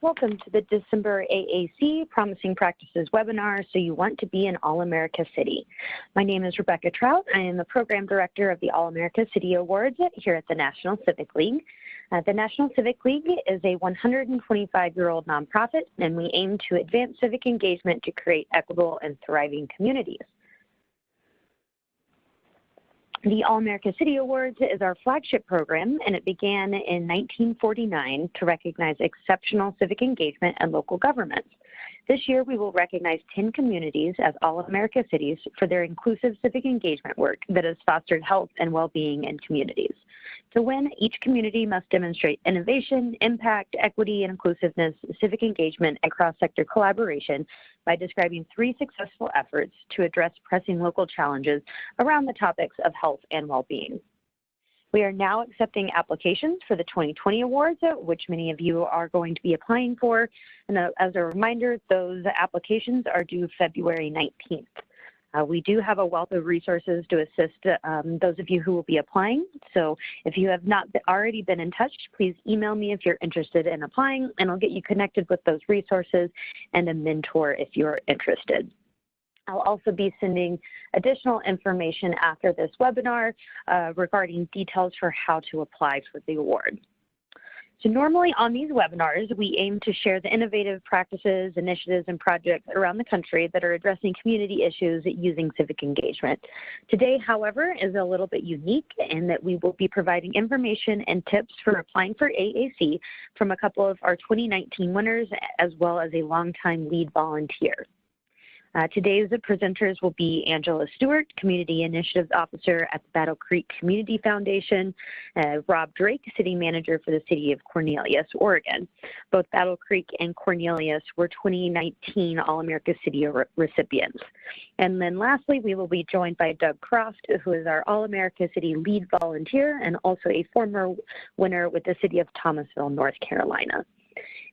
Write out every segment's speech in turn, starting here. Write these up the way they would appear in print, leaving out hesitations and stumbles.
Welcome to the December AAC Promising Practices webinar, So You Want to Be an All-America City. My name is Rebecca Trout. I am the Program Director of the All-America City Awards here at the National Civic League. The National Civic League is a 125-year-old nonprofit, and we aim to advance civic engagement to create equitable and thriving communities. The All-America City Awards is our flagship program, and it began in 1949 to recognize exceptional civic engagement and local governments. This year, we will recognize 10 communities as All-America Cities for their inclusive civic engagement work that has fostered health and well-being in communities. To win, each community must demonstrate innovation, impact, equity and inclusiveness, civic engagement, and cross-sector collaboration by describing 3 successful efforts to address pressing local challenges around the topics of health and well-being. We are now accepting applications for the 2020 awards, which many of you are going to be applying for. And as a reminder, those applications are due February 19th. We do have a wealth of resources to assist those of you who will be applying. So if you have not already been in touch, please email me if you're interested in applying, and I'll get you connected with those resources and a mentor if you're interested. I'll also be sending additional information after this webinar regarding details for how to apply for the award. So normally on these webinars, we aim to share the innovative practices, initiatives, and projects around the country that are addressing community issues using civic engagement. Today, however, is a little bit unique in that we will be providing information and tips for applying for AAC from a couple of our 2019 winners, as well as a longtime lead volunteer. Today's presenters will be Angela Stewart, Community Initiatives Officer at the Battle Creek Community Foundation, Rob Drake, City Manager for the City of Cornelius, Oregon. Both Battle Creek and Cornelius were 2019 All-America City recipients. And then lastly, we will be joined by Doug Croft, who is our All-America City lead volunteer and also a former winner with the City of Thomasville, North Carolina.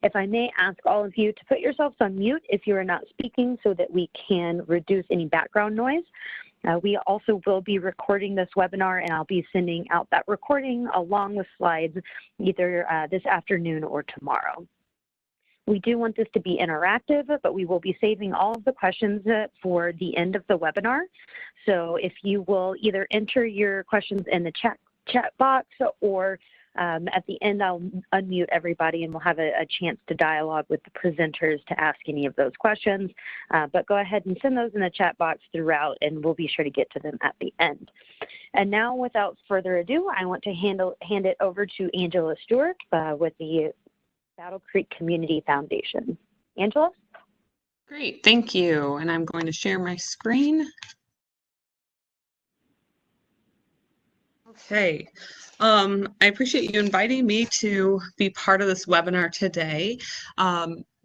If I may ask all of you to put yourselves on mute if you are not speaking so that we can reduce any background noise. We also will be recording this webinar, and I'll be sending out that recording along with slides either this afternoon or tomorrow. We do want this to be interactive, but we will be saving all of the questions for the end of the webinar. So if you will either enter your questions in the chat box or at the end, I'll unmute everybody and we'll have a chance to dialogue with the presenters to ask any of those questions. But go ahead and send those in the chat box throughout, and we'll be sure to get to them at the end. And now, without further ado, I want to hand it over to Angela Stewart with the Battle Creek Community Foundation. Angela? Great, thank you. And I'm going to share my screen. Okay, I appreciate you inviting me to be part of this webinar today.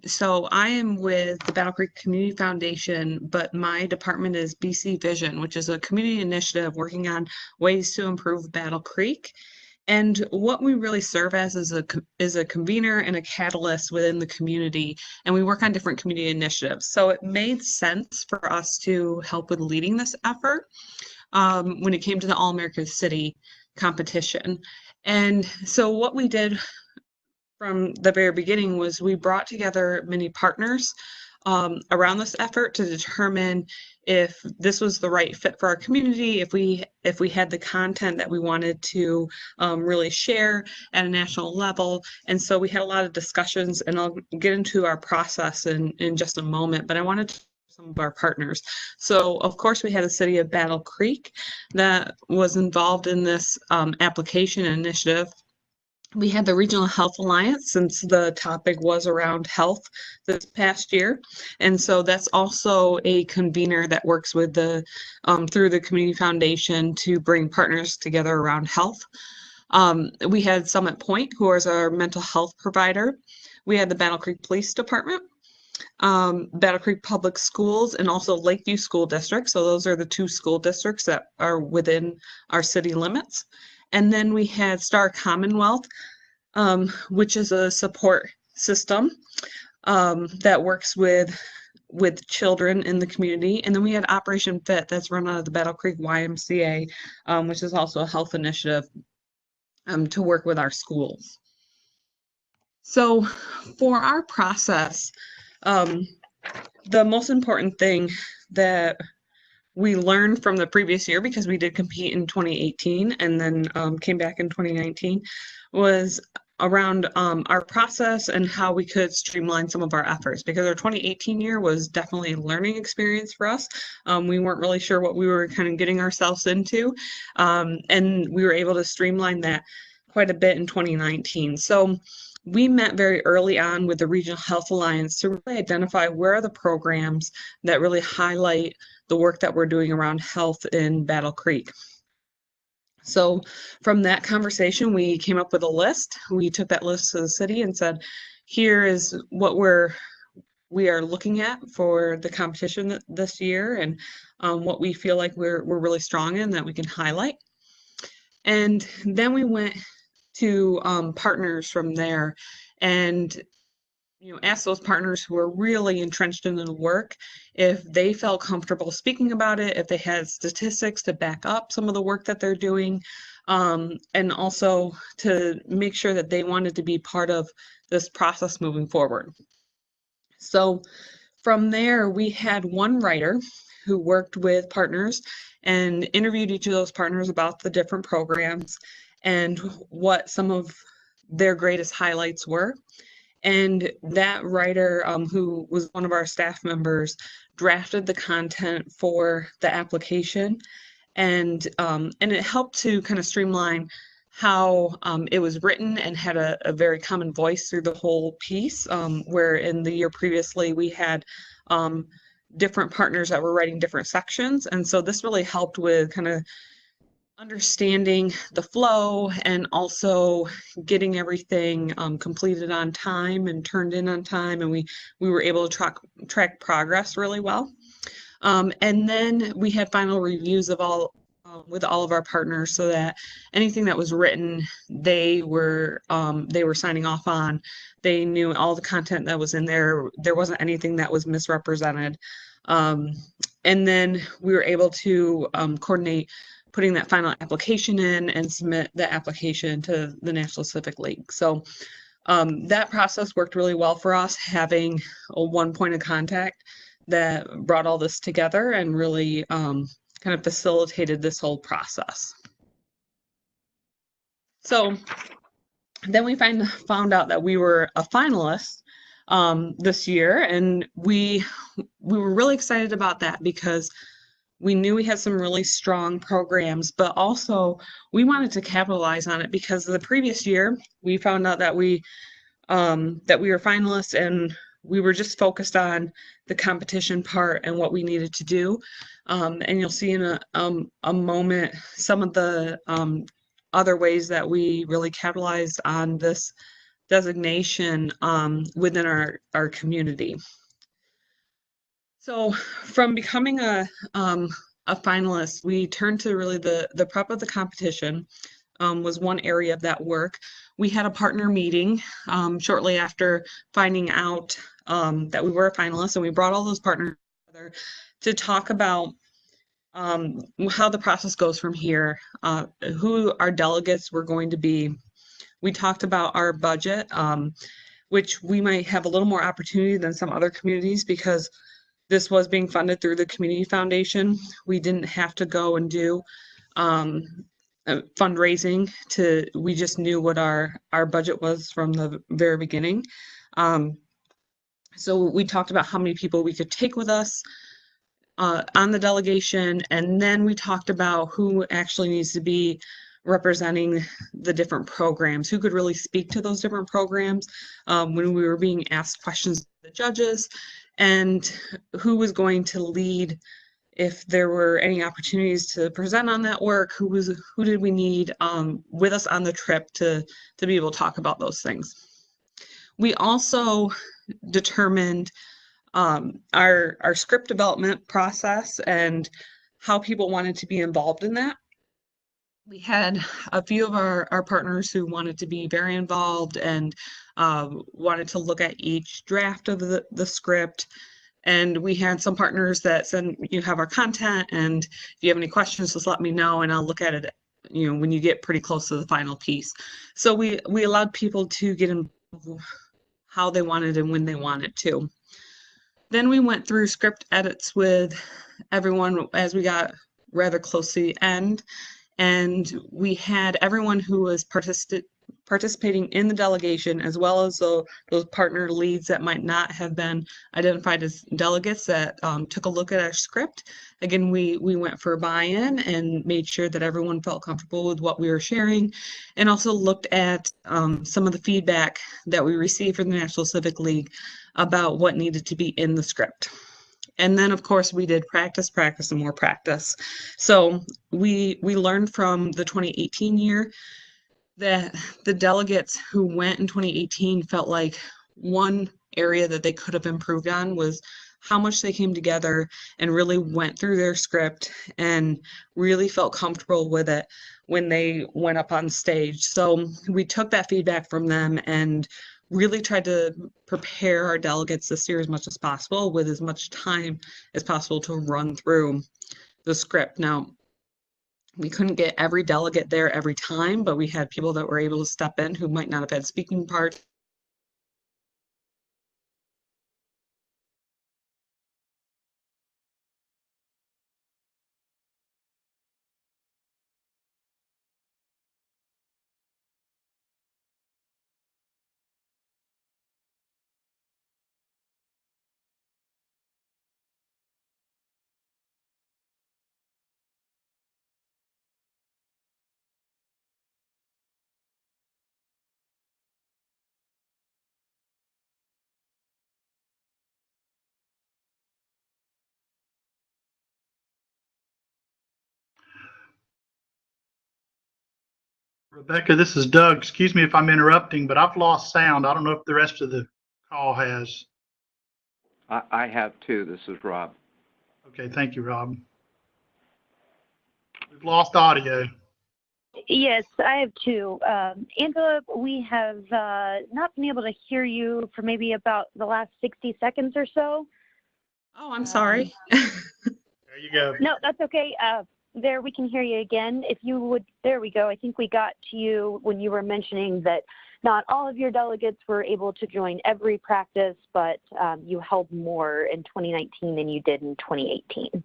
So I am with the Battle Creek Community Foundation, but my department is BC Vision, which is a community initiative working on ways to improve Battle Creek. And what we really serve as is a convener and a catalyst within the community, and we work on different community initiatives. So it made sense for us to help with leading this effort when it came to the All-America City competition. And so what we did from the very beginning was we brought together many partners around this effort to determine if this was the right fit for our community, if we had the content that we wanted to really share at a national level. And so we had a lot of discussions, and I'll get into our process in just a moment, but I wanted to some of our partners. So of course we had the City of Battle Creek that was involved in this application initiative. We had the Regional Health Alliance, since the topic was around health this past year. And so that's also a convener that works with the through the Community Foundation to bring partners together around health. We had Summit Point, who is our mental health provider. We had the Battle Creek Police Department, Battle Creek Public Schools, and also Lakeview School District. So those are the 2 school districts that are within our city limits. And then we had Star Commonwealth, which is a support system that works with children in the community. And then we had Operation Fit, that's run out of the Battle Creek YMCA, which is also a health initiative to work with our schools. So for our process, the most important thing that we learned from the previous year, because we did compete in 2018 and then came back in 2019, was around our process and how we could streamline some of our efforts, because our 2018 year was definitely a learning experience for us. We weren't really sure what we were kind of getting ourselves into, and we were able to streamline that quite a bit in 2019. So we met very early on with the Regional Health Alliance to really identify where are the programs that really highlight the work that we're doing around health in Battle Creek. So from that conversation, we came up with a list. We took that list to the city and said, here is what we are looking at for the competition this year, and what we feel like we're really strong in that we can highlight. And then we went to partners from there, and ask those partners who are really entrenched in the work if they felt comfortable speaking about it, if they had statistics to back up some of the work that they're doing, and also to make sure that they wanted to be part of this process moving forward. So from there, we had one writer who worked with partners and interviewed each of those partners about the different programs and what some of their greatest highlights were. And that writer, who was one of our staff members, drafted the content for the application, and it helped to kind of streamline how it was written and had a very common voice through the whole piece, where in the year previously we had different partners that were writing different sections. And so this really helped with kind of understanding the flow and also getting everything completed on time and turned in on time, and we were able to track progress really well. And then we had final reviews of all with all of our partners, so that anything that was written, they were signing off on. They knew all the content that was in there. There wasn't anything that was misrepresented. And then we were able to coordinate putting that final application in and submit the application to the National Civic League. So that process worked really well for us, having a one point of contact that brought all this together and really kind of facilitated this whole process. So then we found out that we were a finalist this year, and we were really excited about that, because we knew we had some really strong programs, but also we wanted to capitalize on it, because the previous year we found out that we were finalists, and we were just focused on the competition part and what we needed to do. And you'll see in a moment some of the other ways that we really capitalized on this designation within our community. So from becoming a finalist, we turned to really the prep of the competition was one area of that work. We had a partner meeting shortly after finding out that we were a finalist, and we brought all those partners together to talk about how the process goes from here, who our delegates were going to be. We talked about our budget, which we might have a little more opportunity than some other communities, because this was being funded through the Community Foundation. We didn't have to go and do fundraising. We just knew what our budget was from the very beginning. So we talked about how many people we could take with us on the delegation, and then we talked about who actually needs to be representing the different programs, who could really speak to those different programs when we were being asked questions of the judges, and who was going to lead if there were any opportunities to present on that work, who did we need with us on the trip to be able to talk about those things. We also determined our script development process and how people wanted to be involved in that. We had a few of our partners who wanted to be very involved and wanted to look at each draft of the script. And we had some partners that said, you have our content, and if you have any questions, just let me know and I'll look at it, when you get pretty close to the final piece. So we allowed people to get involved how they wanted and when they wanted to. Then we went through script edits with everyone as we got rather close to the end, and we had everyone who was participating in the delegation, as well as those partner leads that might not have been identified as delegates that took a look at our script. Again, we went for buy-in and made sure that everyone felt comfortable with what we were sharing, and also looked at some of the feedback that we received from the National Civic League about what needed to be in the script. And then, of course, we did practice, practice, and more practice. So we learned from the 2018 year that the delegates who went in 2018 felt like one area that they could have improved on was how much they came together and really went through their script and really felt comfortable with it when they went up on stage. So we took that feedback from them and really tried to prepare our delegates this year as much as possible with as much time as possible to run through the script. Now, we couldn't get every delegate there every time, but we had people that were able to step in who might not have had speaking parts. Rebecca, this is Doug. Excuse me if I'm interrupting, but I've lost sound. I don't know if the rest of the call has. I have too. This is Rob. Okay, thank you, Rob. We've lost audio. Yes, I have two. Angela, we have not been able to hear you for maybe about the last 60 seconds or so. Oh, I'm sorry. There you go. No, that's okay. There, we can hear you again. If you would, there we go. I think we got to you when you were mentioning that not all of your delegates were able to join every practice, but you held more in 2019 than you did in 2018.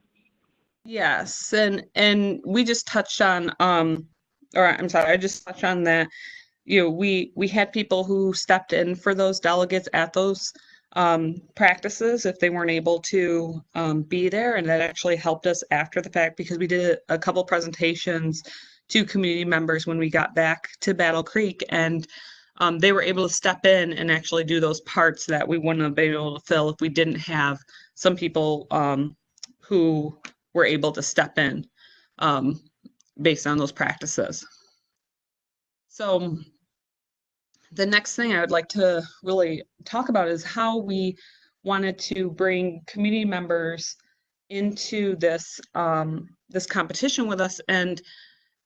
Yes, and we just touched on or I'm sorry, I just touched on that. We had people who stepped in for those delegates at those practices if they weren't able to be there, and that actually helped us after the fact because we did a couple presentations to community members when we got back to Battle Creek, and they were able to step in and actually do those parts that we wouldn't have been able to fill if we didn't have some people who were able to step in based on those practices. So the next thing I would like to really talk about is how we wanted to bring community members into this this competition with us and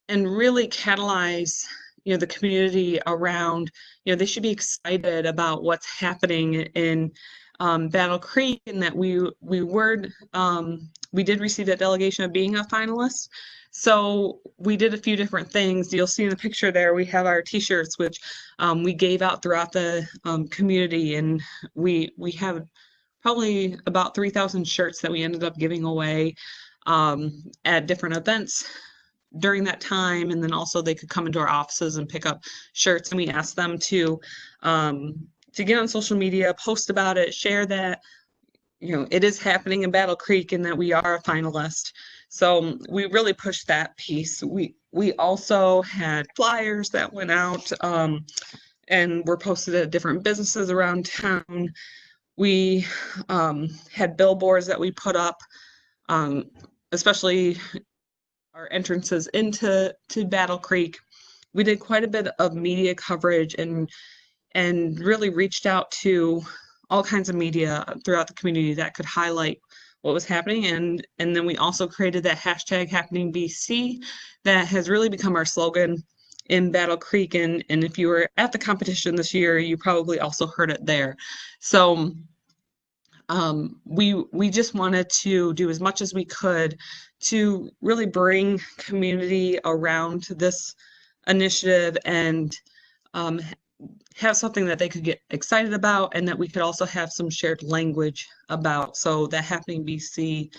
really catalyze the community around they should be excited about what's happening in Battle Creek, and that we did receive that delegation of being a finalist. So we did a few different things. You'll see in the picture there, we have our t-shirts, which we gave out throughout the community, and we have probably about 3,000 shirts that we ended up giving away at different events during that time. And then also they could come into our offices and pick up shirts, and we asked them to get on social media, post about it, share that it is happening in Battle Creek and that we are a finalist. So we really pushed that piece. We also had flyers that went out and were posted at different businesses around town. We had billboards that we put up, especially our entrances into Battle Creek. We did quite a bit of media coverage and really reached out to all kinds of media throughout the community that could highlight what was happening. And then we also created that hashtag #HappeningBC that has really become our slogan in Battle Creek. And if you were at the competition this year, you probably also heard it there. So we just wanted to do as much as we could to really bring community around this initiative and have something that they could get excited about, and that we could also have some shared language about. So that Happening BC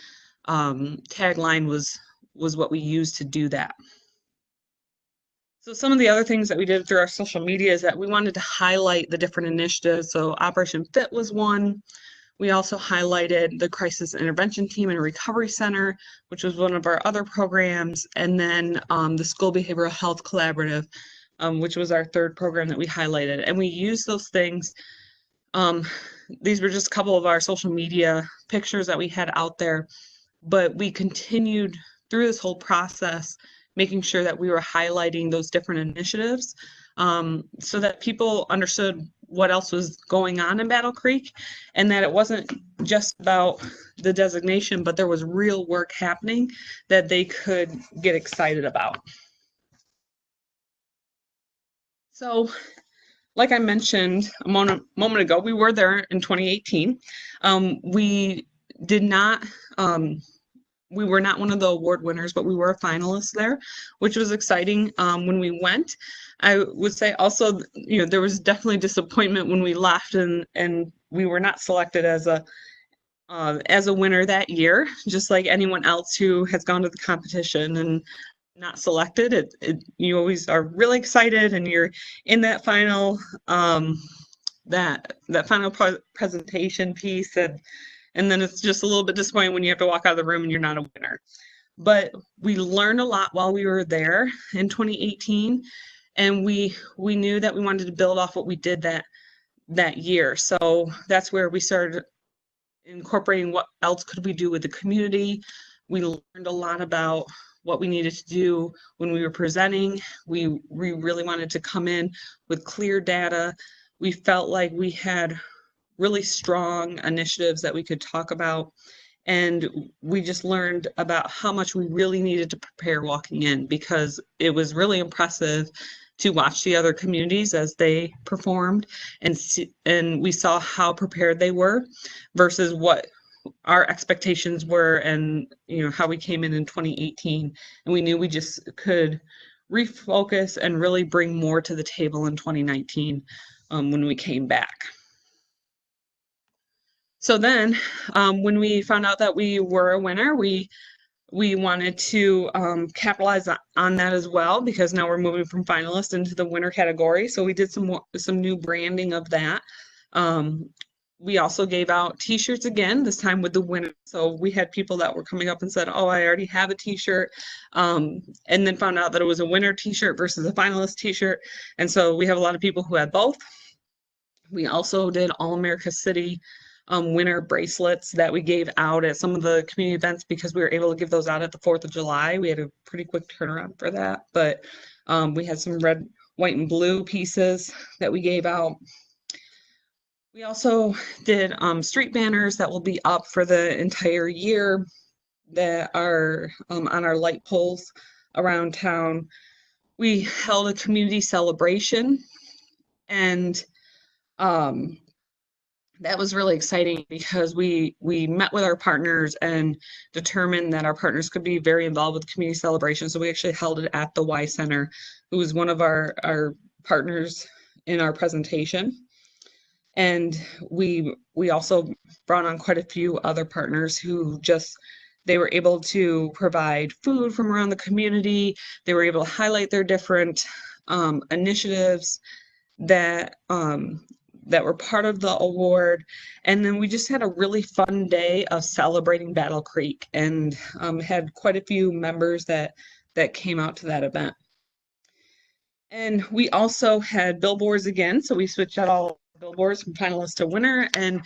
tagline was what we used to do that. So some of the other things that we did through our social media is that we wanted to highlight the different initiatives. So Operation Fit was one. We also highlighted the Crisis Intervention Team and Recovery Center, which was one of our other programs, and then the School Behavioral Health Collaborative, which was our third program that we highlighted. And we used those things. These were just a couple of our social media pictures that we had out there, but we continued through this whole process, making sure that we were highlighting those different initiatives so that people understood what else was going on in Battle Creek, and that it wasn't just about the designation, but there was real work happening that they could get excited about. So, like I mentioned a moment ago, we were there in 2018. We did not, we were not one of the award winners, but we were a finalist there, which was exciting when we went. I would say also, you know, there was definitely disappointment when we left and we were not selected as a winner that year, just like anyone else who has gone to the competition and not selected. You always are really excited, and you're in that final that final presentation piece, and then it's just a little bit disappointing when you have to walk out of the room and you're not a winner. But we learned a lot while we were there in 2018, and we knew that we wanted to build off what we did that year. So that's where we started incorporating what else could we do with the community. We learned a lot about what we needed to do when we were presenting. We really wanted to come in with clear data. We felt like we had really strong initiatives that we could talk about. And we just learned about how much we really needed to prepare walking in, because it was really impressive to watch the other communities as they performed and we saw how prepared they were versus what our expectations were, and you know how we came in 2018, and we knew we just could refocus and really bring more to the table in 2019 when we came back. So then when we found out that we were a winner, we wanted to capitalize on that as well, because now we're moving from finalist into the winner category. So we did some new branding of that. We also gave out t-shirts again, this time with the winner. So we had people that were coming up and said, oh, I already have a t-shirt, and then found out that it was a winner t-shirt versus a finalist t-shirt. And so we have a lot of people who had both. We also did All America City winner bracelets that we gave out at some of the community events, because we were able to give those out at the 4th of July. We had a pretty quick turnaround for that, but we had some red, white, and blue pieces that we gave out. We also did street banners that will be up for the entire year that are on our light poles around town. We held a community celebration, and that was really exciting because we met with our partners and determined that our partners could be very involved with community celebration. So we actually held it at the Y Center, who was one of our partners in our presentation. And we also brought on quite a few other partners who they were able to provide food from around the community. They were able to highlight their different initiatives that were part of the award. And then we just had a really fun day of celebrating Battle Creek, and had quite a few members that came out to that event. And we also had billboards again. So we switched out all billboards from finalist to winner. And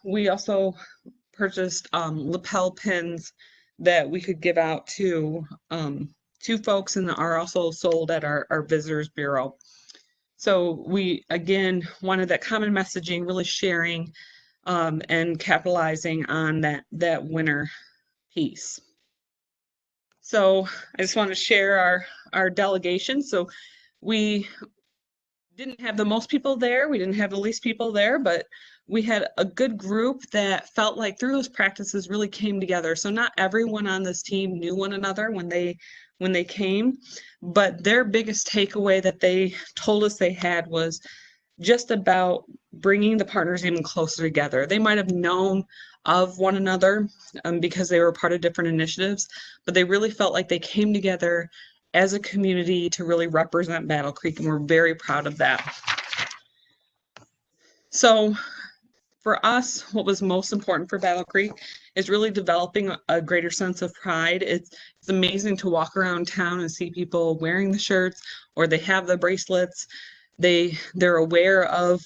we also purchased lapel pins that we could give out to folks, and are also sold at our visitors bureau. So we, again, wanted that common messaging, really sharing and capitalizing on that winner piece. So I just want to share our delegation. So we didn't have the most people there. We didn't have the least people there, but we had a good group that felt like through those practices really came together. So not everyone on this team knew one another when they when they came, but their biggest takeaway that they told us they had was just about bringing the partners even closer together. They might have known of one another because they were part of different initiatives, but they really felt like they came together as a community to really represent Battle Creek, and we're very proud of that. So for us, what was most important for Battle Creek is really developing a greater sense of pride. It's amazing to walk around town and see people wearing the shirts, or they have the bracelets. They're aware of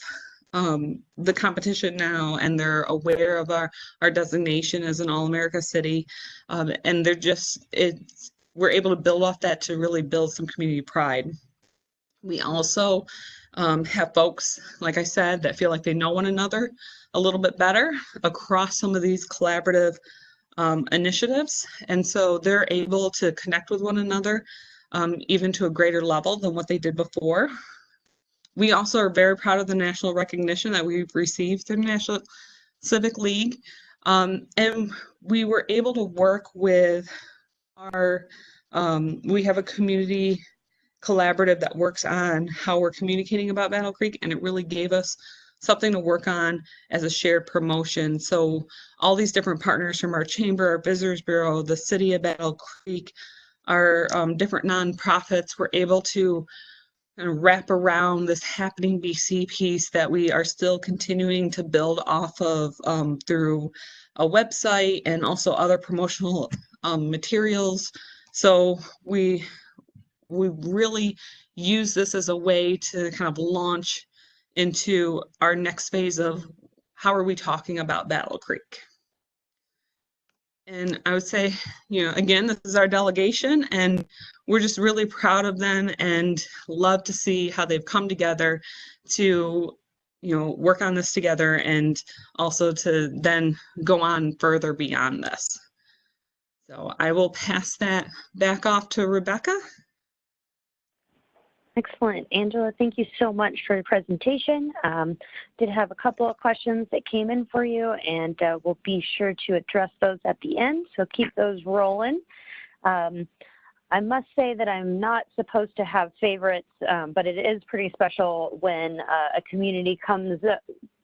the competition now, and they're aware of our designation as an All-America city, and we're able to build off that to really build some community pride. We also have folks, like I said, that feel like they know one another a little bit better across some of these collaborative initiatives, and so they're able to connect with one another even to a greater level than what they did before. We also are very proud of the national recognition that we've received through the National Civic League. And we were able to work with we have a community collaborative that works on how we're communicating about Battle Creek, and it really gave us something to work on as a shared promotion. So all these different partners from our chamber, our visitors bureau, the city of Battle Creek, our different nonprofits were able to kind of wrap around this Happening BC piece that we are still continuing to build off of through a website and also other promotional materials. So we really use this as a way to kind of launch into our next phase of how are we talking about Battle Creek. And I would say, again, this is our delegation, and we're just really proud of them and love to see how they've come together to, work on this together, and also to then go on further beyond this. So I will pass that back off to Rebecca. Excellent. Angela, thank you so much for the presentation. Did have a couple of questions that came in for you, and we'll be sure to address those at the end, so keep those rolling. I must say that I'm not supposed to have favorites, but it is pretty special when a community comes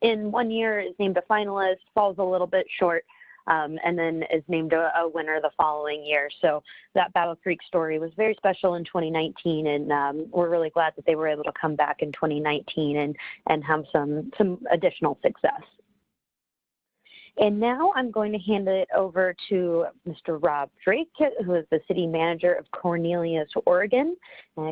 in one year, is named a finalist, falls a little bit short, and then is named a winner the following year. So that Battle Creek story was very special in 2019, and we're really glad that they were able to come back in 2019 and have some additional success. And now I'm going to hand it over to Mr. Rob Drake, who is the city manager of Cornelius, Oregon.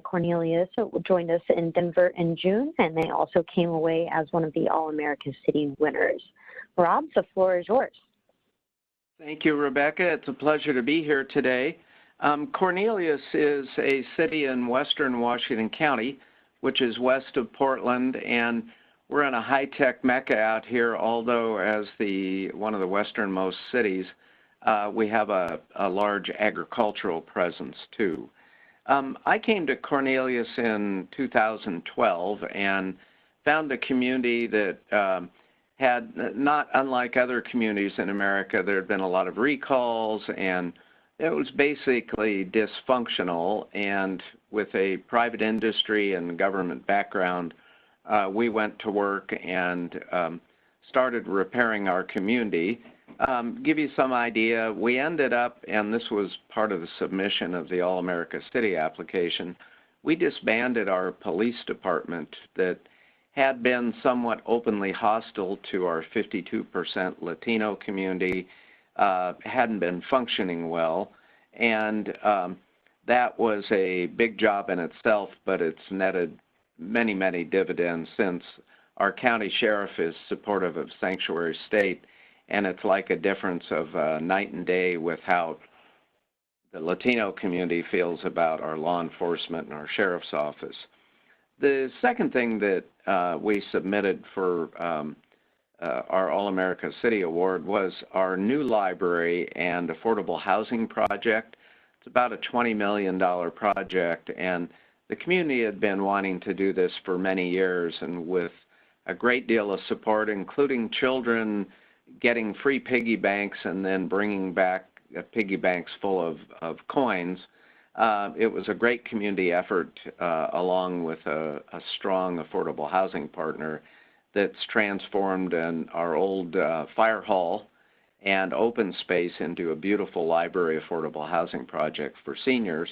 Cornelius joined us in Denver in June, and they also came away as one of the All-America City winners. Rob, the floor is yours. Thank you, Rebecca. It's a pleasure to be here today. Cornelius is a city in western Washington County, which is west of Portland, and we're in a high-tech mecca out here, although as one of the westernmost cities, we have a large agricultural presence too. I came to Cornelius in 2012 and found a community that had, not unlike other communities in America, there had been a lot of recalls, and it was basically dysfunctional. And with a private industry and government background, we went to work and started repairing our community. Give you some idea, we ended up, and this was part of the submission of the All-America City application, we disbanded our police department that had been somewhat openly hostile to our 52% Latino community, hadn't been functioning well, and that was a big job in itself, but it's netted many, many dividends since our county sheriff is supportive of sanctuary state, and it's like a difference of night and day with how the Latino community feels about our law enforcement and our sheriff's office. The second thing that we submitted for our All-America City Award was our new library and affordable housing project. It's about a $20 million project, and the community had been wanting to do this for many years, and with a great deal of support, including children getting free piggy banks and then bringing back piggy banks full of coins, It was a great community effort along with a strong affordable housing partner that's transformed our old fire hall and open space into a beautiful library affordable housing project for seniors.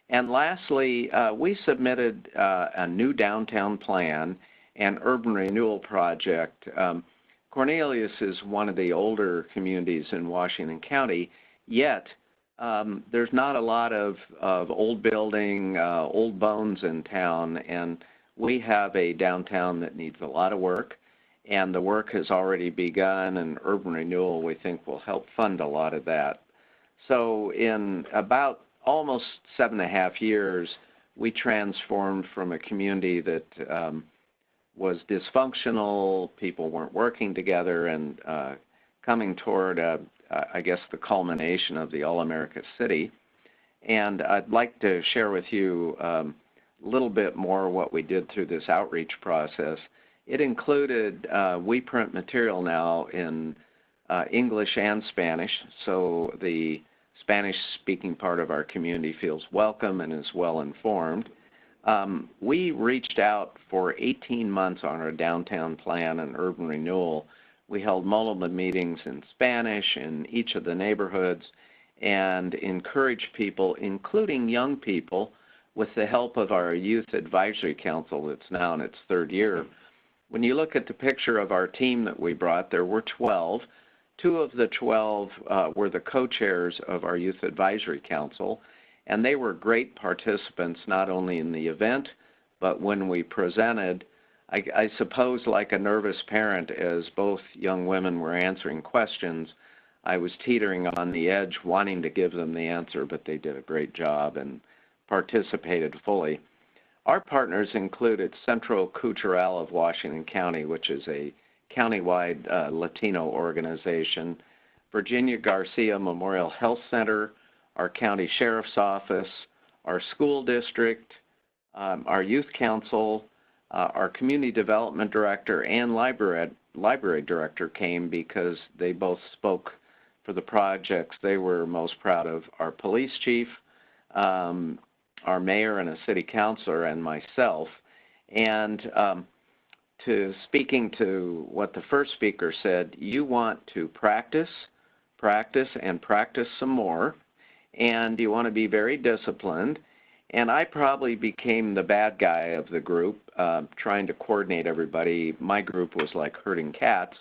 And lastly, we submitted a new downtown plan and urban renewal project. Cornelius is one of the older communities in Washington County, yet there's not a lot of old building, old bones in town, and we have a downtown that needs a lot of work, and the work has already begun, and urban renewal, we think, will help fund a lot of that. So in about almost 7.5 years, we transformed from a community that was dysfunctional, people weren't working together, and coming toward, I guess, the culmination of the All-America City. And I'd like to share with you a little bit more what we did through this outreach process. It included, we print material now in English and Spanish, so the Spanish-speaking part of our community feels welcome and is well informed. We reached out for 18 months on our downtown plan and urban renewal. We held multiple meetings in Spanish in each of the neighborhoods and encouraged people, including young people, with the help of our Youth Advisory Council that's now in its 3rd year. When you look at the picture of our team that we brought, there were 12. 2 of the 12 were the co-chairs of our Youth Advisory Council, and they were great participants not only in the event, but when we presented. I suppose like a nervous parent, as both young women were answering questions, I was teetering on the edge wanting to give them the answer, but they did a great job and participated fully. Our partners included Centro Cultural of Washington County, which is a countywide Latino organization, Virginia Garcia Memorial Health Center, our county sheriff's office, our school district, our youth council, our community development director and library director came because they both spoke for the projects they were most proud of. Our police chief, our mayor and a city councilor, and myself. And speaking to what the first speaker said, you want to practice, and practice some more, and you want to be very disciplined. And I probably became the bad guy of the group, trying to coordinate everybody. My group was like herding cats,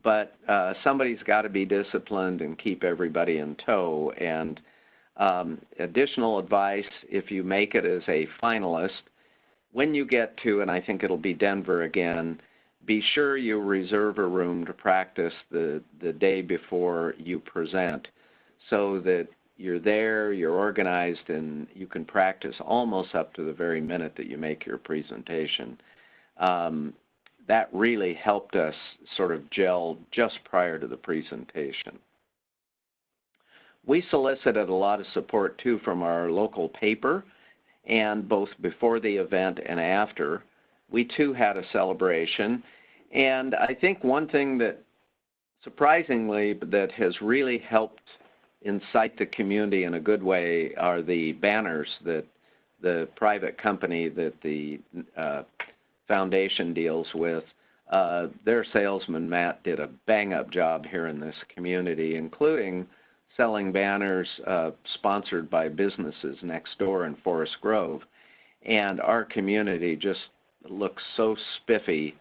but somebody's got to be disciplined and keep everybody in tow. And additional advice, if you make it as a finalist, when you get to, and I think it'll be Denver again, be sure you reserve a room to practice the day before you present so that you're there, you're organized, and you can practice almost up to the very minute that you make your presentation. That really helped us sort of gel just prior to the presentation. We solicited a lot of support, too, from our local paper, and both before the event and after. We, too, had a celebration. And I think one thing that, surprisingly, that has really helped incite the community in a good way are the banners that the private company that the foundation deals with. Their salesman, Matt, did a bang-up job here in this community, including selling banners sponsored by businesses next door in Forest Grove. And our community just looks so spiffy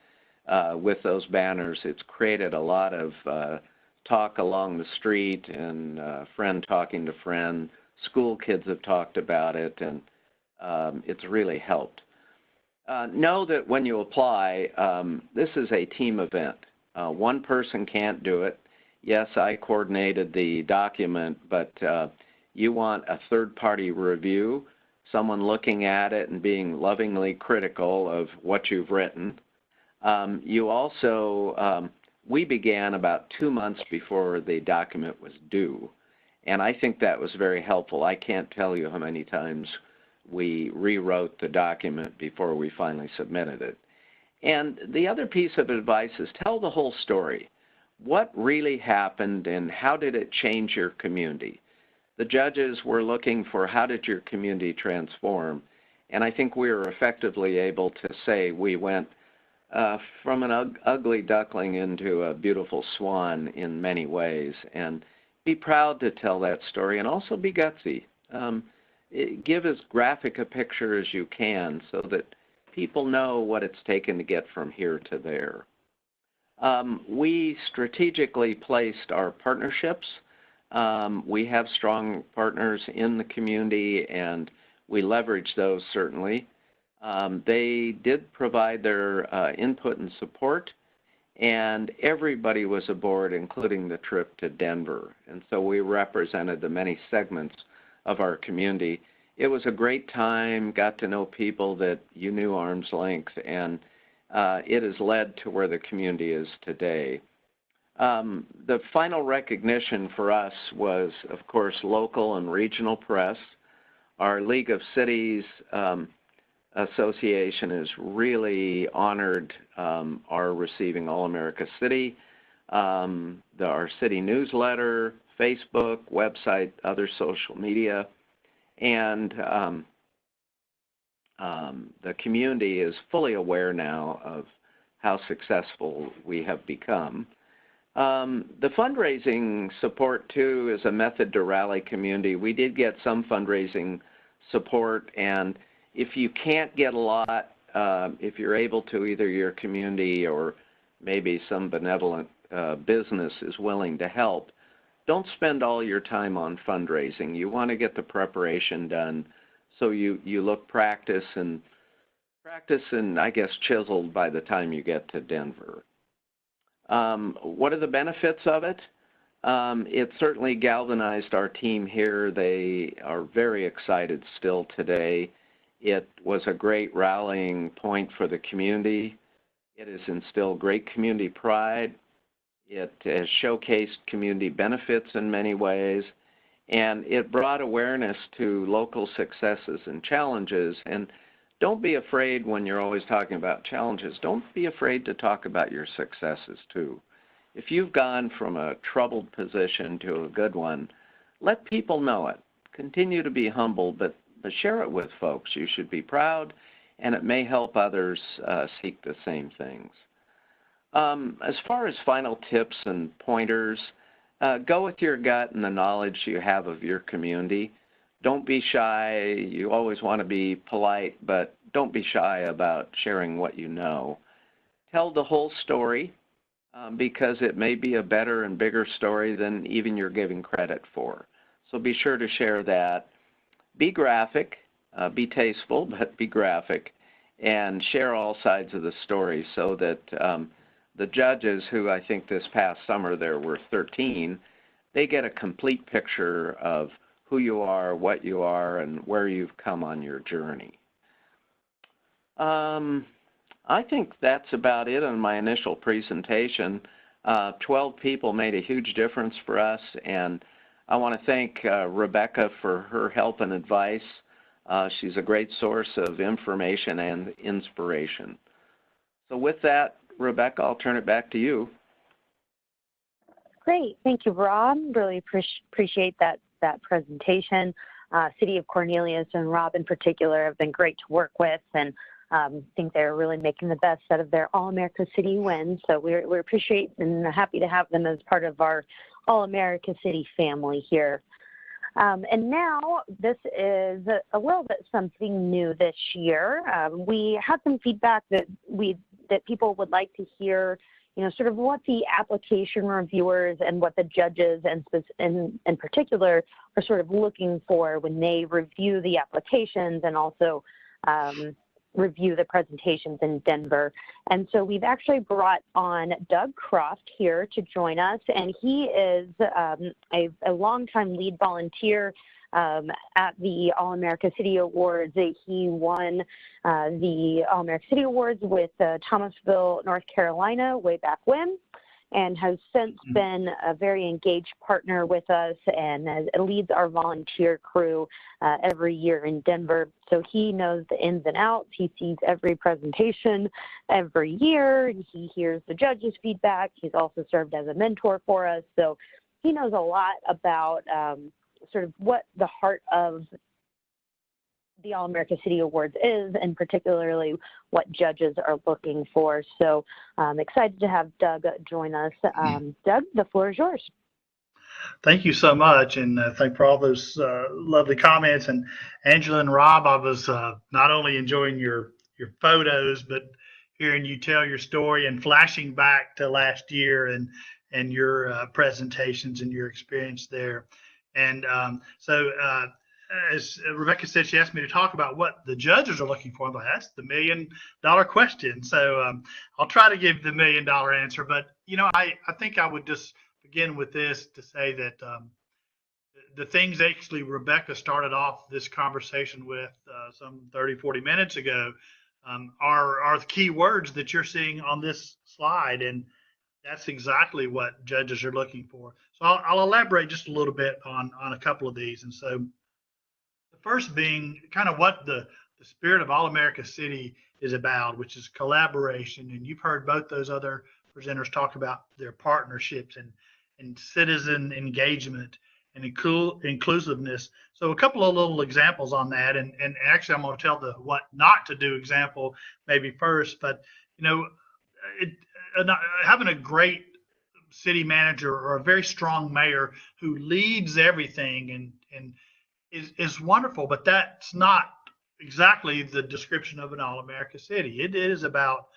with those banners. It's created a lot of talk along the street and friend talking to friend. School kids have talked about it, and it's really helped. Know that when you apply, this is a team event. One person can't do it. Yes, I coordinated the document, but you want a third-party review, someone looking at it and being lovingly critical of what you've written. You also, we began about 2 months before the document was due, and I think that was very helpful. I can't tell you how many times we rewrote the document before we finally submitted it. And the other piece of advice is tell the whole story. What really happened and how did it change your community? The judges were looking for how did your community transform, and I think we were effectively able to say we went from an ugly duckling into a beautiful swan in many ways, and be proud to tell that story, and also be gutsy. Give as graphic a picture as you can so that people know what it's taken to get from here to there. We strategically placed our partnerships. We have strong partners in the community, and we leverage those certainly. They did provide their input and support, and everybody was aboard, including the trip to Denver. And so we represented the many segments of our community. It was a great time, got to know people that you knew arm's length, and it has led to where the community is today. The final recognition for us was, of course, local and regional press. Our League of Cities Association is really honored our receiving All-America City, our city newsletter, Facebook, website, other social media, and the community is fully aware now of how successful we have become. The fundraising support, too, is a method to rally community. We did get some fundraising support, and if you can't get a lot, if you're able to, either your community or maybe some benevolent business is willing to help, don't spend all your time on fundraising. You want to get the preparation done so you look practice and I guess chiseled by the time you get to Denver. What are the benefits of it? It certainly galvanized our team here. They are very excited still today. It was a great rallying point for the community. It has instilled great community pride. It has showcased community benefits in many ways, and it brought awareness to local successes and challenges. And don't be afraid when you're always talking about challenges. Don't be afraid to talk about your successes too. If you've gone from a troubled position to a good one, let people know it. Continue to be humble, but share it with folks. You should be proud, and it may help others seek the same things. As far as final tips and pointers, go with your gut and the knowledge you have of your community. Don't be shy. You always want to be polite, but don't be shy about sharing what you know. Tell the whole story because it may be a better and bigger story than even you're giving credit for. So be sure to share that. Be graphic, be tasteful, but be graphic, and share all sides of the story so that the judges, who I think this past summer there were 13, they get a complete picture of who you are, what you are, and where you've come on your journey. I think that's about it on my initial presentation. 12 people made a huge difference for us, and I want to thank Rebecca for her help and advice. She's a great source of information and inspiration. So with that, Rebecca, I'll turn it back to you. Great. Thank you, Rob. Really appreciate that presentation. City of Cornelius and Rob in particular have been great to work with, and think they're really making the best out of their All-America City win. So we appreciate and happy to have them as part of our All-America City family here. And now this is a little bit something new this year. We had some feedback that people would like to hear, sort of what the application reviewers and what the judges in particular are sort of looking for when they review the applications and also review the presentations in Denver. And so we've actually brought on Doug Croft here to join us, and he is a longtime lead volunteer at the All-America City Awards. He won the All-America City Awards with Thomasville, North Carolina way back when, and has since been a very engaged partner with us and leads our volunteer crew every year in Denver. So he knows the ins and outs. He sees every presentation every year. He hears the judges' feedback. He's also served as a mentor for us. So he knows a lot about sort of what the heart of the All-America City Awards is, and particularly what judges are looking for. So I'm excited to have Doug join us. Doug, the floor is yours. Thank you so much, and thank for all those lovely comments. And Angela and Rob, I was not only enjoying your photos, but hearing you tell your story and flashing back to last year and your presentations and your experience there. And as Rebecca said, she asked me to talk about what the judges are looking for. But that's the $1 million question. So I'll try to give the $1 million answer. But I think I would just begin with this to say that the things actually Rebecca started off this conversation with some 30, 40 minutes ago are the key words that you're seeing on this slide. And that's exactly what judges are looking for. So I'll elaborate just a little bit on a couple of these. And so the first being kind of what the spirit of All-America City is about, which is collaboration. And you've heard both those other presenters talk about their partnerships and citizen engagement and inclusiveness. So a couple of little examples on that. And actually, I'm going to tell the what not to do example maybe first. But, having a great city manager or a very strong mayor who leads everything and is wonderful, but that's not exactly the description of an All-America City. It is about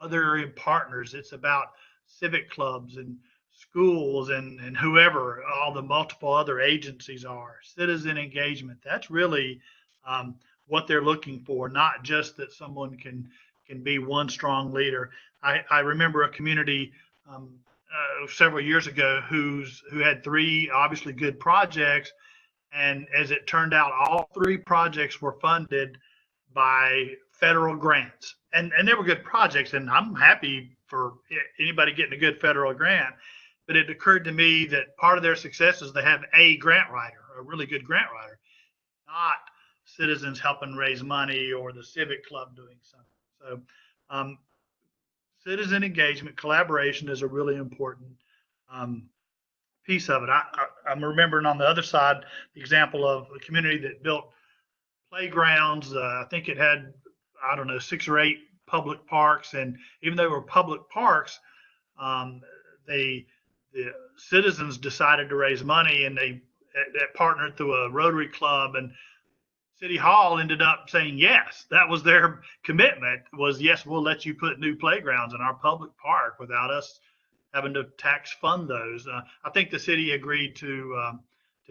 other partners. It's about civic clubs and schools and whoever all the multiple other agencies are. Citizen engagement. That's really what they're looking for, not just that someone can be one strong leader. I remember a community several years ago who had 3 obviously good projects. And as it turned out, all 3 projects were funded by federal grants. And they were good projects, and I'm happy for anybody getting a good federal grant. But it occurred to me that part of their success is they have a grant writer, a really good grant writer, not citizens helping raise money or the civic club doing something. So citizen engagement, collaboration is a really important piece of it. I'm remembering on the other side the example of a community that built playgrounds. I think it had, 6 or 8 public parks, and even though they were public parks, the citizens decided to raise money, and they partnered through a Rotary Club, and City Hall ended up saying yes. That was their commitment, was yes, we'll let you put new playgrounds in our public park without us having to tax fund those. I think the city agreed to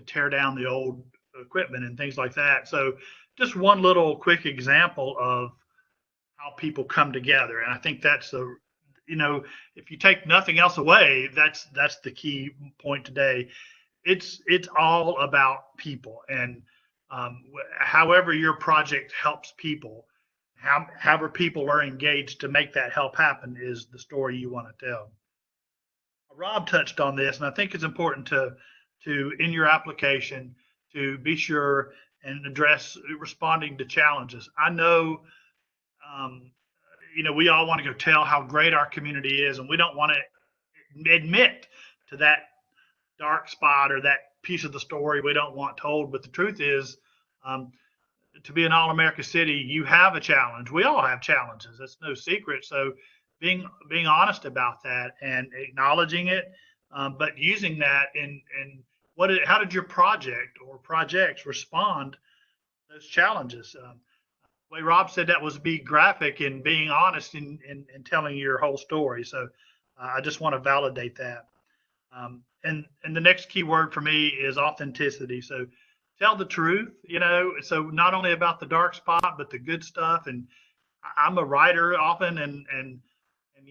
tear down the old equipment and things like that. So just one little quick example of how people come together. And I think that's if you take nothing else away, that's the key point today. It's all about people, and however your project helps people, however people are engaged to make that help happen is the story you want to tell. Rob touched on this, and I think it's important to in your application to be sure and address responding to challenges. I know, we all want to go tell how great our community is, and we don't want to admit to that dark spot or that piece of the story we don't want told. But the truth is, to be an All-America City, you have a challenge. We all have challenges. That's no secret. So being honest about that and acknowledging it, but using that in how did your project or projects respond to those challenges? The way Rob said that was be graphic and being honest in telling your whole story. So I just want to validate that. And the next key word for me is authenticity. So tell the truth, so not only about the dark spot, but the good stuff. And I'm a writer often, and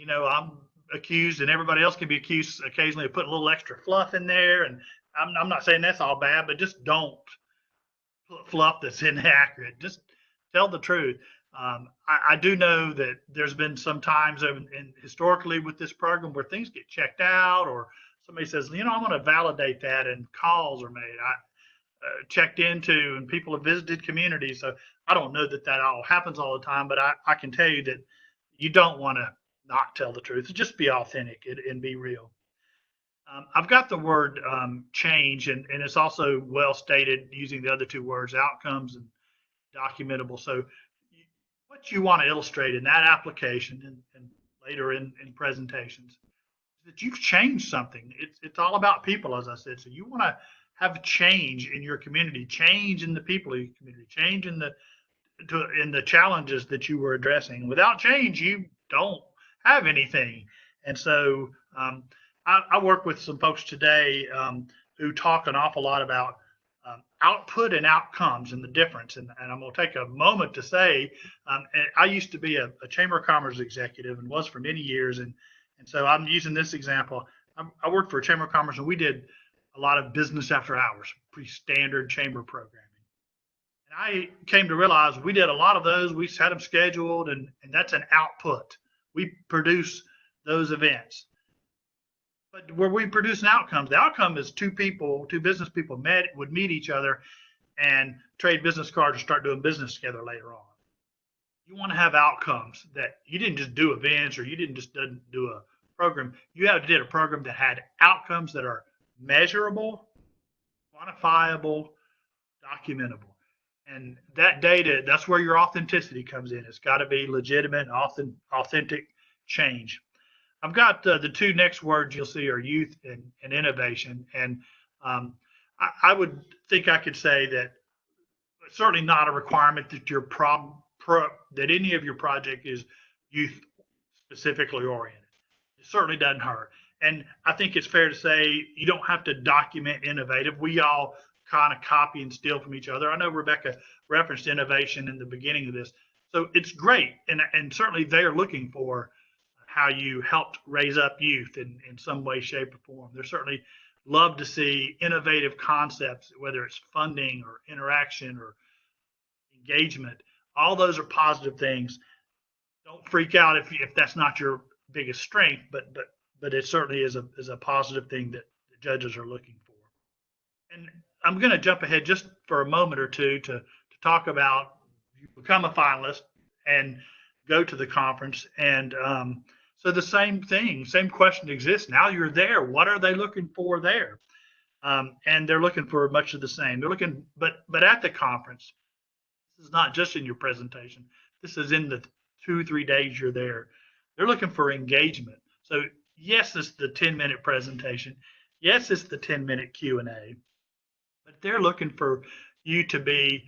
I'm accused, and everybody else can be accused occasionally of putting a little extra fluff in there. And I'm not saying that's all bad, but just don't put fluff that's inaccurate. Just tell the truth. I do know that there's been some times historically with this program where things get checked out, or somebody says, I want to validate that, and calls are made. I checked into, and people have visited communities. So I don't know that all happens all the time, but I can tell you that you don't want to not tell the truth. Just be authentic and be real. I've got the word change, and it's also well stated using the other two words, outcomes and documentable. So what you want to illustrate in that application and later in presentations is that you've changed something. It's all about people, as I said. So you want to have change in your community, change in the people of your community, change in the challenges that you were addressing. Without change, you don't have anything. And so I work with some folks today who talk an awful lot about output and outcomes and the difference. And I'm going to take a moment to say, I used to be a Chamber of Commerce executive and was for many years. And so I'm using this example. I worked for a Chamber of Commerce, and we did a lot of business after hours, pretty standard chamber programming. And I came to realize we did a lot of those. We had them scheduled, and that's an output. We produce those events. But where we produce an outcome, the outcome is two business people would meet each other and trade business cards or start doing business together later on. You want to have outcomes that you didn't just do events, or you didn't just do a program. You did a program that had outcomes that are measurable, quantifiable, documentable. And that data, that's where your authenticity comes in. It's got to be legitimate, authentic change. I've got the two next words you'll see are youth and innovation. And I would think I could say that it's certainly not a requirement that that any of your project is youth specifically oriented. It certainly doesn't hurt. And I think it's fair to say you don't have to document innovative. We all kind of copy and steal from each other. I know Rebecca referenced innovation in the beginning of this. So it's great. And certainly they are looking for how you helped raise up youth in some way, shape, or form. They're certainly love to see innovative concepts, whether it's funding or interaction or engagement. All those are positive things. Don't freak out if that's not your biggest strength, but it certainly is a positive thing that the judges are looking for. And I'm going to jump ahead just for a moment or two to talk about you become a finalist and go to the conference. And so the same question exists. Now you're there. What are they looking for there? And they're looking for much of the same. They're looking, but at the conference, this is not just in your presentation. This is in the 2-3 days you're there. They're looking for engagement. So yes, it's the 10-minute presentation. Yes, it's the 10-minute Q&A. But they're looking for you to be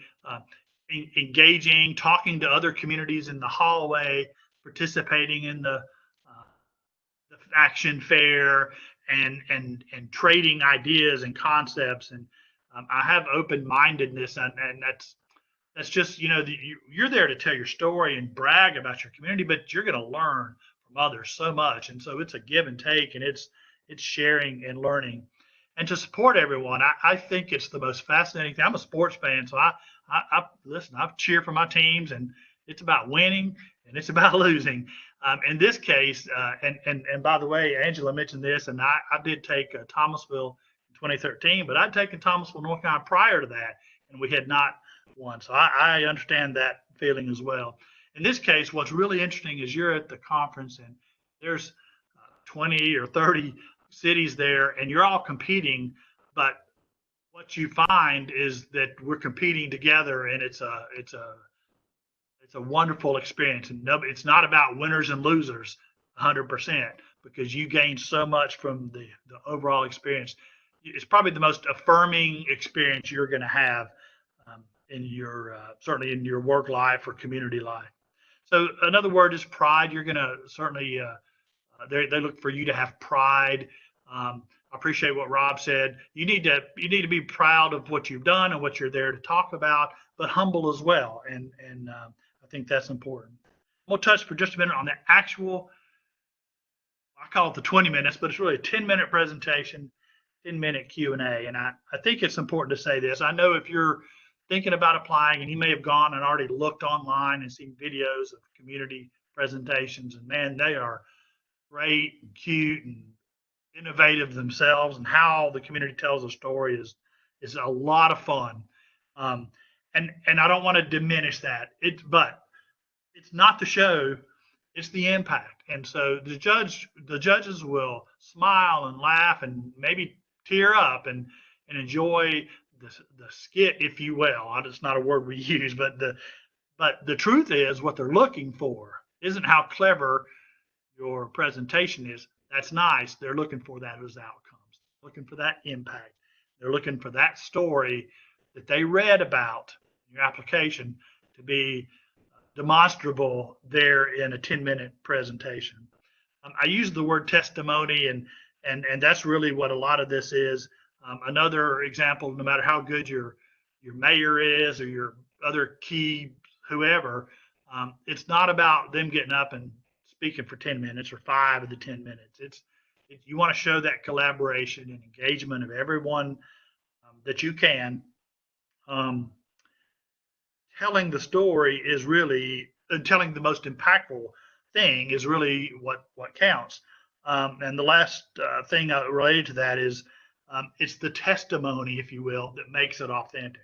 engaging, talking to other communities in the hallway, participating in the action fair, and trading ideas and concepts. And I have open-mindedness, and that's just, you're there to tell your story and brag about your community, but you're going to learn from others so much. And so it's a give and take, and it's sharing and learning. And to support everyone, I think it's the most fascinating thing. I'm a sports fan, so I listen, I cheer for my teams, and it's about winning and it's about losing. In this case, and by the way, Angela mentioned this, and I did take Thomasville in 2013, but I'd taken Thomasville, North Carolina prior to that, and we had not won. So I understand that feeling as well. In this case, what's really interesting is you're at the conference, and there's 20 or 30 cities there, and you're all competing, but what you find is that we're competing together, and it's a wonderful experience. And it's not about winners and losers 100%, because you gain so much from the overall experience. It's probably the most affirming experience you're going to have in your certainly in your work life or community life. So another word is pride. You're going to certainly they look for you to have pride. I appreciate what Rob said. You need to be proud of what you've done and what you're there to talk about, but humble as well. And I think that's important. We'll touch for just a minute on the actual, I call it the 20 minutes, but it's really a 10-minute presentation, 10-minute Q&A. And I think it's important to say this. I know if you're thinking about applying, and you may have gone and already looked online and seen videos of community presentations, and man, they are great and cute and innovative themselves, and how the community tells a story is a lot of fun. And I don't want to diminish that. But it's not the show, it's the impact. And so the judges will smile and laugh and maybe tear up and enjoy the skit, if you will. It's not a word we use, but the truth is what they're looking for isn't how clever your presentation is. That's nice. They're looking for that as outcomes, looking for that impact. They're looking for that story that they read about in your application to be demonstrable there in a 10-minute presentation. I use the word testimony, and that's really what a lot of this is. Another example, no matter how good your mayor is or your other key whoever, it's not about them getting up and speaking for 10 minutes or 5 of the 10 minutes. You want to show that collaboration and engagement of everyone that you can. Telling the story is really, telling the most impactful thing is really what counts. And the last thing related to that is it's the testimony, if you will, that makes it authentic.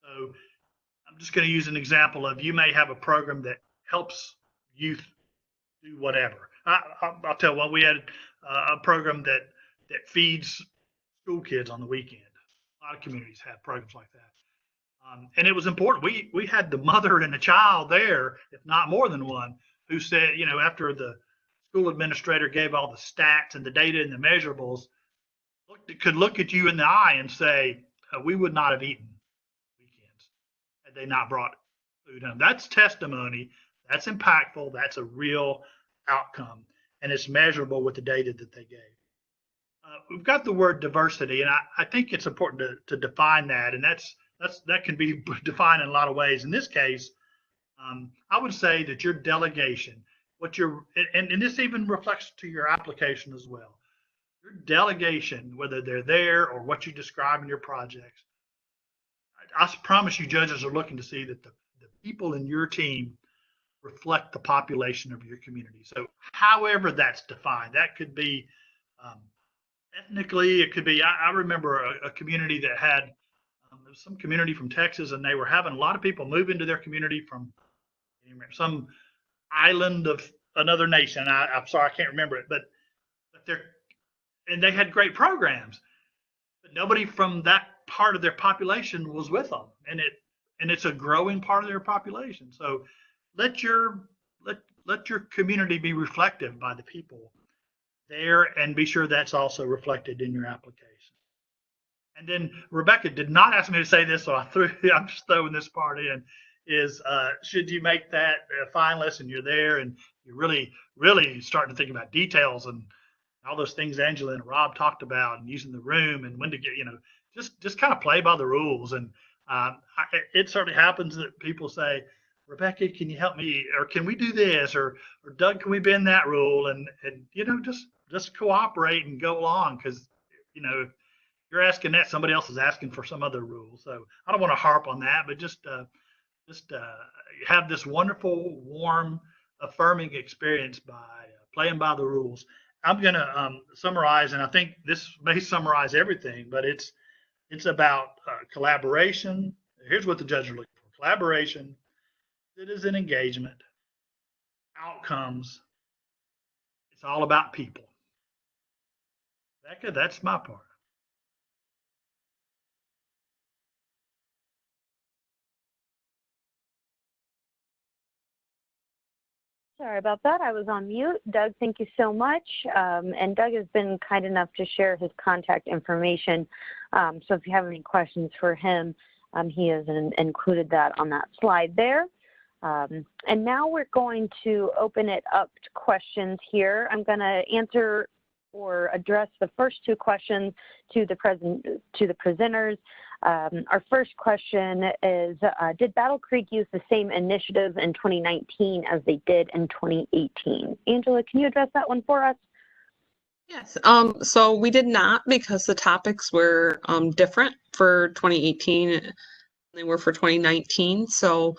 So I'm just going to use an example of, you may have a program that helps youth do whatever. I'll tell one. We had a program that feeds school kids on the weekend. A lot of communities have programs like that. And it was important. We had the mother and the child there, if not more than one, who said, after the school administrator gave all the stats and the data and the measurables, could look at you in the eye and say, we would not have eaten weekends had they not brought food home. That's testimony. That's impactful. That's a real outcome. And it's measurable with the data that they gave. We've got the word diversity, and I think it's important to define that. And that can be defined in a lot of ways. In this case, I would say that your delegation, and this even reflects to your application as well. Your delegation, whether they're there or what you describe in your projects, I promise you judges are looking to see that the people in your team reflect the population of your community. So however that's defined, that could be ethnically, it could be, I remember a community that had, there was some community from Texas, and they were having a lot of people move into their community from some island of another nation. I'm sorry, I can't remember it, but they had great programs, but nobody from that part of their population was with them. And it's a growing part of their population. So let your community be reflective by the people there, and be sure that's also reflected in your application. And then Rebecca did not ask me to say this, so I'm just throwing this part in, is should you make that a finalist and you're there and you're really, really starting to think about details and all those things Angela and Rob talked about, and using the room and when to get, just kind of play by the rules. And it certainly happens that people say, Rebecca, can you help me? Or can we do this? Or Doug, can we bend that rule? And just cooperate and go along, because, if you're asking that, somebody else is asking for some other rule. So I don't want to harp on that, but just have this wonderful, warm, affirming experience by playing by the rules. I'm going to summarize, and I think this may summarize everything, but it's about collaboration. Here's what the judges are looking for: collaboration, citizen engagement, outcomes. It's all about people. Becca, that's my part. Sorry about that. I was on mute. Doug, thank you so much. And Doug has been kind enough to share his contact information. So if you have any questions for him, he has included that on that slide there. And now we're going to open it up to questions here. I'm going to answer or address the first two questions to the presenters. Our first question is, did Battle Creek use the same initiatives in 2019 as they did in 2018? Angela, can you address that one for us? Yes, so we did not, because the topics were different for 2018 than they were for 2019. So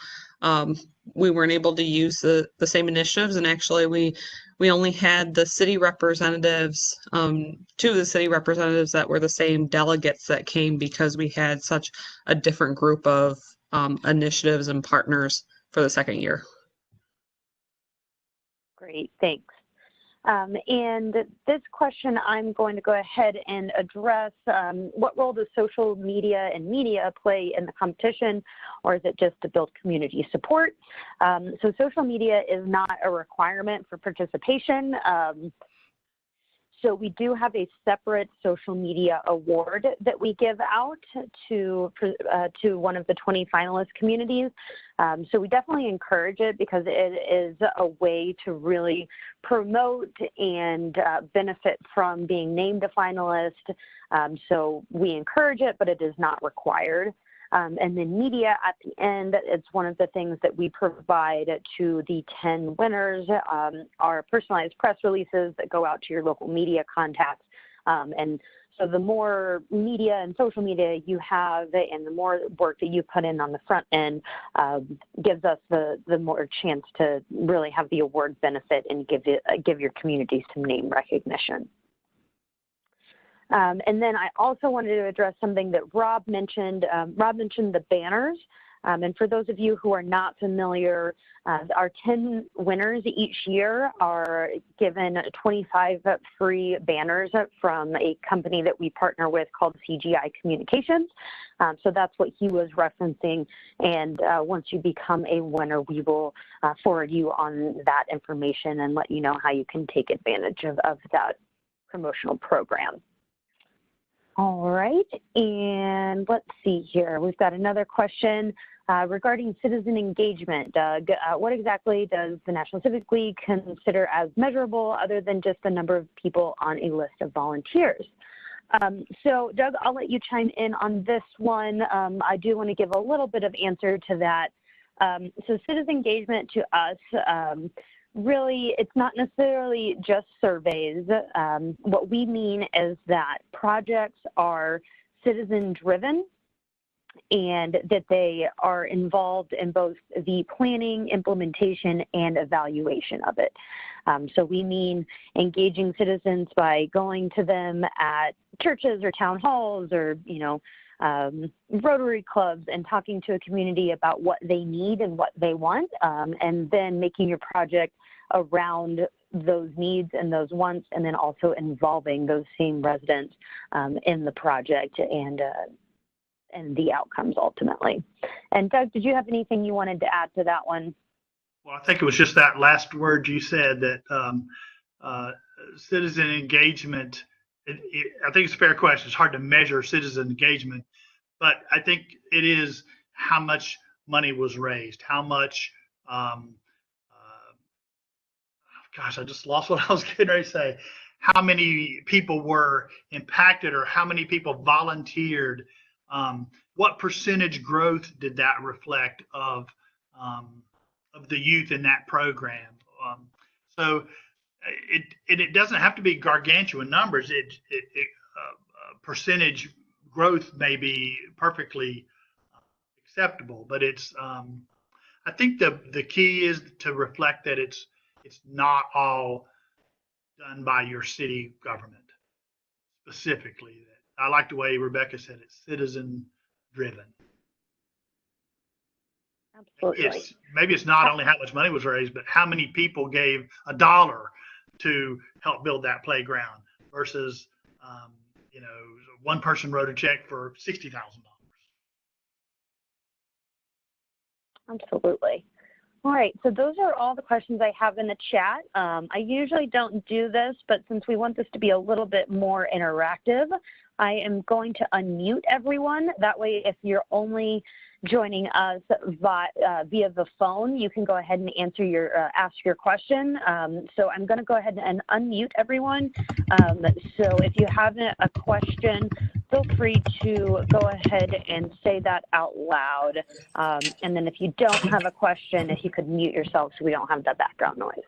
we weren't able to use the same initiatives, and actually we only had the city representatives, two of the city representatives that were the same delegates that came, because we had such a different group of initiatives and partners for the second year. Great, thanks. And this question, I'm going to go ahead and address. What role does social media and media play in the competition, or is it just to build community support? So social media is not a requirement for participation. So we do have a separate social media award that we give out to one of the 20 finalist communities. So we definitely encourage it because it is a way to really promote and benefit from being named a finalist. So we encourage it, but it is not required. And then media at the end, it's one of the things that we provide to the 10 winners, are personalized press releases that go out to your local media contacts. And so the more media and social media you have and the more work that you put in on the front end gives us the more chance to really have the award benefit and give your community some name recognition. And then I also wanted to address something that Rob mentioned. Rob mentioned the banners. And for those of you who are not familiar, our 10 winners each year are given 25 free banners from a company that we partner with called CGI Communications. So that's what he was referencing. And once you become a winner, we will forward you on that information and let you know how you can take advantage of that promotional program. All right, and let's see here. We've got another question regarding citizen engagement. Doug, what exactly does the National Civic League consider as measurable other than just the number of people on a list of volunteers? So Doug, I'll let you chime in on this one. I do want to give a little bit of answer to that. So citizen engagement to us, really, it's not necessarily just surveys. What we mean is that projects are citizen-driven and that they are involved in both the planning, implementation, and evaluation of it. So we mean engaging citizens by going to them at churches or town halls or, Rotary clubs and talking to a community about what they need and what they want, and then making your project around those needs and those wants, and then also involving those same residents in the project and the outcomes ultimately. And Doug, did you have anything you wanted to add to that one? Well, I think it was just that last word you said, that citizen engagement. I think it's a fair question. It's hard to measure citizen engagement, but I think it is how much money was raised, how much, gosh, I just lost what I was getting ready to say, how many people were impacted or how many people volunteered, what percentage growth did that reflect of the youth in that program. So it doesn't have to be gargantuan numbers. Percentage growth may be perfectly acceptable, but it's I think the key is to reflect that it's not all done by your city government specifically. I like the way Rebecca said it, citizen driven. Absolutely. Maybe it's not only how much money was raised, but how many people gave $1 to help build that playground versus, one person wrote a check for $60,000. Absolutely. All right, so those are all the questions I have in the chat. I usually don't do this, but since we want this to be a little bit more interactive, I am going to unmute everyone. That way, if you're only joining us via the phone, you can go ahead and ask your question. So I'm going to go ahead and unmute everyone. So if you have a question, feel free to go ahead and say that out loud. And then if you don't have a question, if you could mute yourself so we don't have that background noise.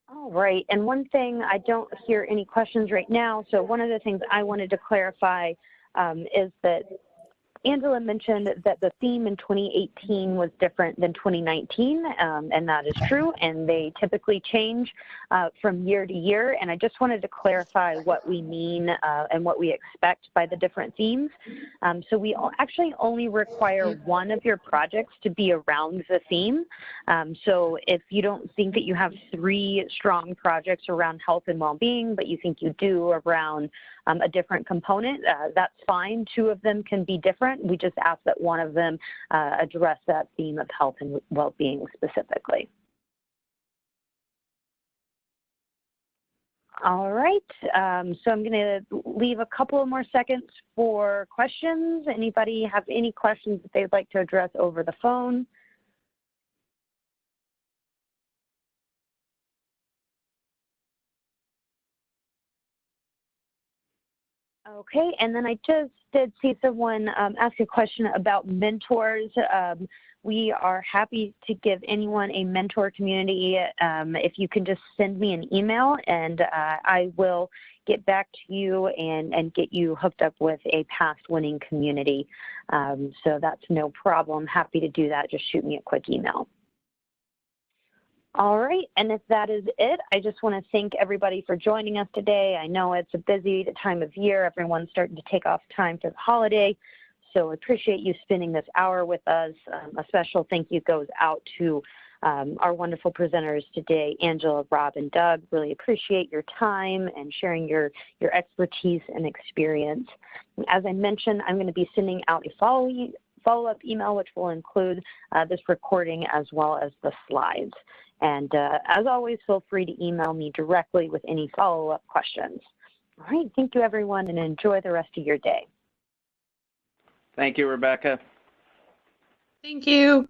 All right, and one thing, I don't hear any questions right now, so one of the things I wanted to clarify is that Angela mentioned that the theme in 2018 was different than 2019, and that is true, and they typically change from year to year, and I just wanted to clarify what we mean and what we expect by the different themes. So we actually only require one of your projects to be around the theme. So if you don't think that you have 3 strong projects around health and well-being, but you think you do around a different component, that's fine. 2 of them can be different. We just ask that one of them address that theme of health and well-being specifically. All right, so I'm going to leave a couple of more seconds for questions. Anybody have any questions that they'd like to address over the phone? Okay, and then I just did see someone ask a question about mentors. We are happy to give anyone a mentor community. If you can just send me an email, and I will get back to you and get you hooked up with a past winning community. So that's no problem. Happy to do that. Just shoot me a quick email. All right, and if that is it, I just want to thank everybody for joining us today. I know it's a busy time of year. Everyone's starting to take off time for the holiday, so I appreciate you spending this hour with us. A special thank you goes out to our wonderful presenters today, Angela, Rob, and Doug. Really appreciate your time and sharing your expertise and experience. As I mentioned, I'm going to be sending out a follow-up email, which will include this recording as well as the slides. And as always, feel free to email me directly with any follow-up questions. All right, thank you, everyone, and enjoy the rest of your day. Thank you, Rebecca. Thank you.